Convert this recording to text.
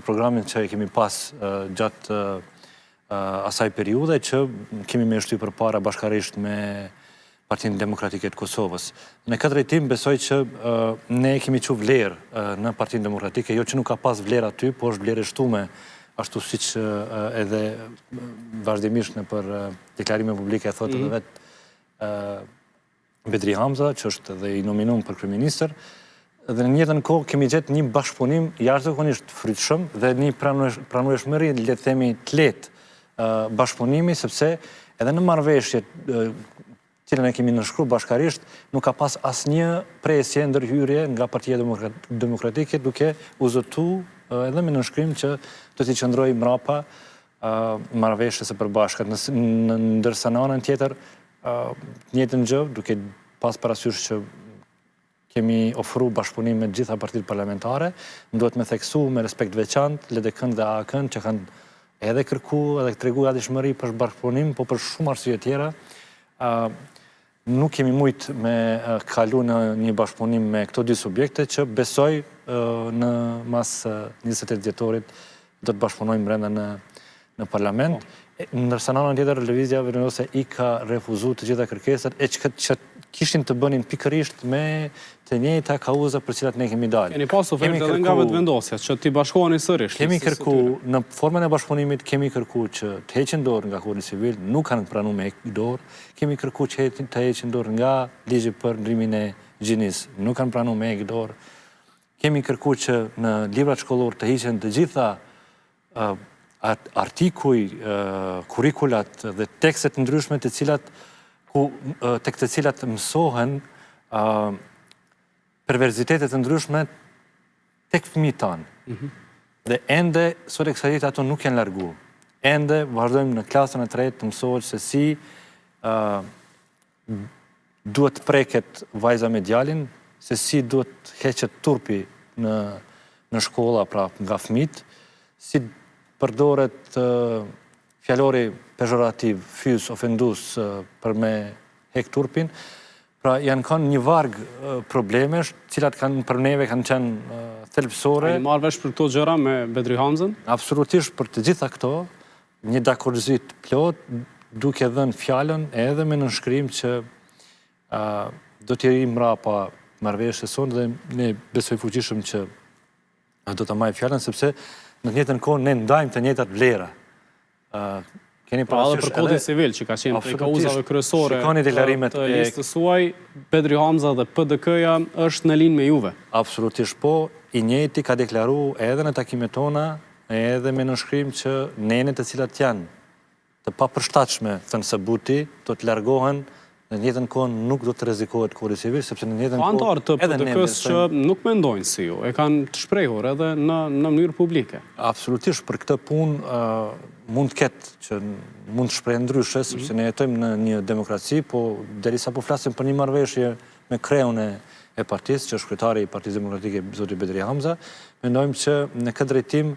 programin që kemi pas gjatë asaj periude që kemi me shty përpara bashkarisht me Partinë Demokratike të Kosovës. Në këtë drejtim besoj që ne kemi që vlerë në Partinë Demokratike, jo që nuk ka pas vlerë aty, po është vlerë e shtume, ashtu si që edhe vazhdimisht në për deklarime publike e thotë edhe vetë Bedri Hamza, që është edhe i nominum për kryeministër, dhe në njëtën kohë kemi gjetë një bashkëpunim jashtëzakonisht frytshëm dhe një pranueshmëri le të themi të lehtë bashkëpunimi, sepse edhe në marrëveshjet cilën e kemi nënshkruar bashkarisht, nuk ka pas asnjë presje ndërhyrje nga Partia Demokratike, duke u zotuar edhe me nënshkrim që do t'i qëndrojë mrapa marrëveshjes së përbashkët. Ndërsa në anën tjetër, njëjtën gjë, duke pas parasysh që kemi ofru bashkëpunim me gjitha partitë parlamentare, duhet me theksu me respekt veçantë LDK-n dhe AK-n që kanë edhe kërku, edhe tregu gatishmëri për bashkëpunim, po për shumë arsye tjera, nuk kemi mujt me kalu në një bashkëpunim me këto dy subjekte që besoj në mas 28 dhjetorit do të bashkëpunojmë brenda në parlament. Ndërsa në anën tjetër, Lëvizja Vendosë i ka refuzu të gjitha kërkesat e që kishin të bënin pikërisht me të njëjta kauza për cilat ne kemi dalë. Keni pas ofertë edhe nga vetë vendosja, që t'i bashkoheni sërish. Kemi kërku, në formën e bashkëpunimit, kemi kërku që të heqin dorë nga Kodri Civil, nuk kanë pranuar me heqë dorë. Kemi kërku që të heqin dorë nga ligji për ndrimin e gjinis, nuk kanë pranuar me heqë dorë. Kemi kërku që në librat shkollor të hiqen të gjitha artikuj, kurikulat dhe tekstet ndryshme të cilat tek të cilat mësohen perverzitetet të ndryshme tek fëmijët tanë. Dhe ende, sot e kësaj dite ato nuk janë largu. Ende, vazhdojmë në klasën e tretë të mësohet se si duhet preket vajza me djalin, se si duhet heqet turpi në shkolla pra nga fëmijët, si përdoret fjalori pejorativ, fys, ofendus për me hek turpin. Pra janë kanë një varg problemesh, cilat kanë për neve kanë qenë thelbësore. A i marrë vesh për këto gjëra me Bedri Hamzën? Absolutisht për të gjitha këto, një dakordësit plot, duke dhënë fjalën edhe me nënshkrim që do t'jeri mrapa marrëveshjes sonë dhe ne besoj fuqishëm që do të marrë fjalën, sepse në të njëjtën kohë ne ndajmë të njëjtat vlera. Pra edhe për Kodin Civil, që ka qenë prej kauzave kryesore të listës suaj, Bedri Hamza dhe PDK-ja është në linjë me juve. Absolutisht po, i njëjti ka deklaru edhe në takimet tona, edhe me nënshkrim që nenet të cilat janë të papërshtatshme thënë së buti, do të largohen, në njëjtën kohë nuk do të rrezikohet Kodi Civil, sepse në njëjtën kohë antarë të PDK-s që nuk mendojnë si ju, e kanë të shprehur edhe në mënyrë publike. Absolutisht, për këtë punë mund të ketë që mund të shprehë ndryshe, sepse ne jetojmë në një demokraci, po derisa po flasim për një marrëveshje me kreun e partisë, që është kryetari i Partisë Demokratike zoti Bedri Hamza, mendojmë që në këtë drejtim